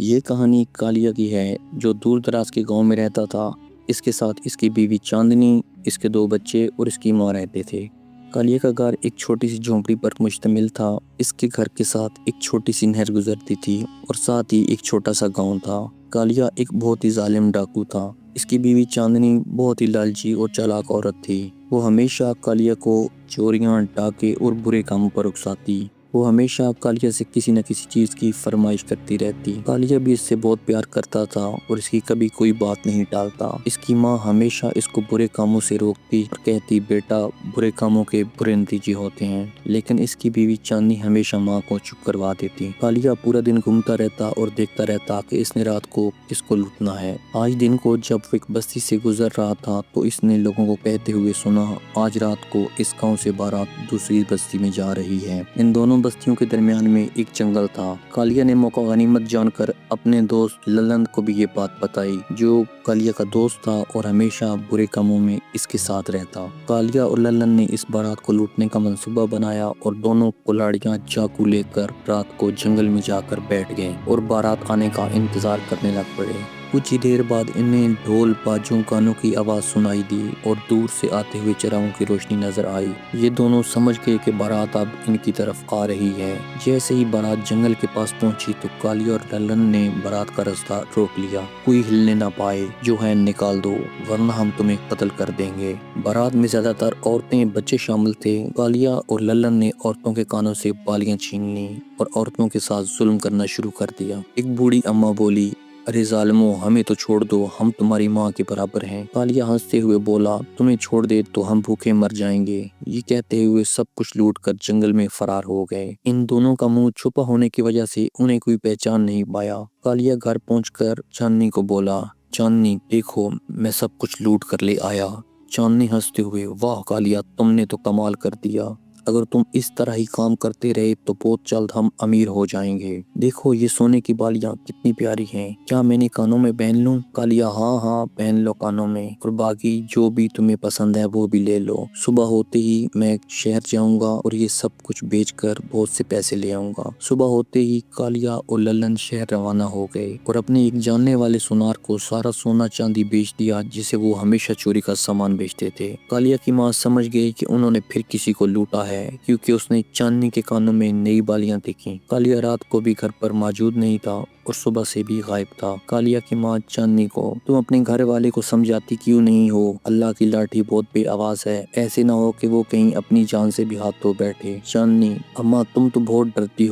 یہ کہانی کالیہ کی ہے جو دور دراز کے گاؤں میں رہتا تھا۔ اس کے ساتھ اس کی بیوی چاندنی، اس کے 2 بچے اور اس کی ماں رہتے تھے۔ کالیہ کا گھر ایک چھوٹی سی جھونپڑی پر مشتمل تھا۔ اس کے گھر کے ساتھ ایک چھوٹی سی نہر گزرتی تھی اور ساتھ ہی ایک چھوٹا سا گاؤں تھا۔ کالیہ ایک بہت ہی ظالم ڈاکو تھا۔ اس کی بیوی چاندنی بہت ہی لالچی اور چالاک عورت تھی۔ وہ ہمیشہ کالیہ کو چوریاں، ڈاکے اور برے کاموں پر اکساتی۔ وہ ہمیشہ کالیہ سے کسی نہ کسی چیز کی فرمائش کرتی رہتی۔ کالیہ بھی اس سے بہت پیار کرتا تھا اور اس کی کبھی کوئی بات نہیں ٹالتا۔ اس کی ماں ہمیشہ اس کو برے کاموں سے روکتی اور کہتی، بیٹا برے کاموں کے برے نتیجے ہوتے ہیں، لیکن اس کی بیوی چاندنی ہمیشہ ماں کو چپ کروا دیتی۔ کالیہ پورا دن گھومتا رہتا اور دیکھتا رہتا کہ اس نے رات کو کس کو لوٹنا ہے۔ آج دن کو جب وہ ایک بستی سے گزر رہا تھا تو اس نے لوگوں کو کہتے ہوئے سنا، آج رات کو اس گاؤں سے بارات دوسری بستی میں جا رہی ہے۔ ان دونوں بستیوں کے درمیان میں ایک جنگل تھا۔ کالیہ نے موقع غنیمت جان کر اپنے دوست للن کو بھی یہ بات بتائی، جو کالیہ کا دوست تھا اور ہمیشہ برے کاموں میں اس کے ساتھ رہتا۔ کالیہ اور للن نے اس بارات کو لوٹنے کا منصوبہ بنایا اور دونوں کلاڑیاں چاقو لے کر رات کو جنگل میں جا کر بیٹھ گئے اور بارات آنے کا انتظار کرنے لگ پڑے۔ کچھ ہی دیر بعد انہیں ڈھول باجوں گانوں کی آواز سنائی دی اور دور سے آتے ہوئے چراغوں کی روشنی نظر آئی۔ یہ دونوں سمجھ گئے کہ بارات اب ان کی طرف آ رہی ہے۔ جیسے ہی بارات جنگل کے پاس پہنچی تو کالیہ اور للن نے بارات کا راستہ روک لیا۔ کوئی ہلنے نہ پائے، جو ہے نکال دو ورنہ ہم تمہیں قتل کر دیں گے۔ بارات میں زیادہ تر عورتیں بچے شامل تھے۔ کالیہ اور للن نے عورتوں کے کانوں سے بالیاں چھین لیں اور عورتوں کے ساتھ ظلم کرنا شروع کر دیا۔ ایک بوڑھی اماں بولی، ارے ظالمو، ہمیں تو چھوڑ دو، ہم تمہاری ماں کے برابر ہیں۔ کالیہ ہنستے ہوئے بولا، تمہیں چھوڑ دے تو ہم بھوکے مر جائیں گے۔ یہ کہتے ہوئے سب کچھ لوٹ کر جنگل میں فرار ہو گئے۔ ان دونوں کا منہ چھپا ہونے کی وجہ سے انہیں کوئی پہچان نہیں پایا۔ کالیہ گھر پہنچ کر چاندنی کو بولا، چاندنی دیکھو میں سب کچھ لوٹ کر لے آیا۔ چاندنی ہنستے ہوئے، واہ کالیہ، تم نے تو کمال کر دیا۔ اگر تم اس طرح ہی کام کرتے رہے تو بہت جلد ہم امیر ہو جائیں گے۔ دیکھو یہ سونے کی بالیاں کتنی پیاری ہیں، کیا میں نے کانوں میں پہن لوں؟ کالیہ، ہاں ہاں پہن لو کانوں میں، اور باقی جو بھی تمہیں پسند ہے وہ بھی لے لو۔ صبح ہوتے ہی میں شہر جاؤں گا اور یہ سب کچھ بیچ کر بہت سے پیسے لے آؤں گا۔ صبح ہوتے ہی کالیہ اور للن شہر روانہ ہو گئے اور اپنے ایک جاننے والے سونار کو سارا سونا چاندی بیچ دیا جسے وہ ہمیشہ چوری کا سامان بیچتے تھے۔ کالیہ کی ماں سمجھ گئی کہ انہوں نے پھر کسی کو لوٹا ہے، کیونکہ اس نے چاندنی کے کانوں میں نئی بالیاں دیکھیں۔ کالیہ رات کو بھی گھر پر موجود نہیں تھا اور صبح سے بھی غائب تھا۔ کالیہ کی ماں چاندنی کو، تم اپنے گھر والے کو سمجھاتی کیوں نہیں ہو؟ اللہ کی لاٹھی بہت بے آواز ہے، ایسے نہ ہو کہ وہ کہیں اپنی جان سے بھی ہاتھ دھو بیٹھے۔ چاندنی، اماں تم تو بہت ڈرتی ہو۔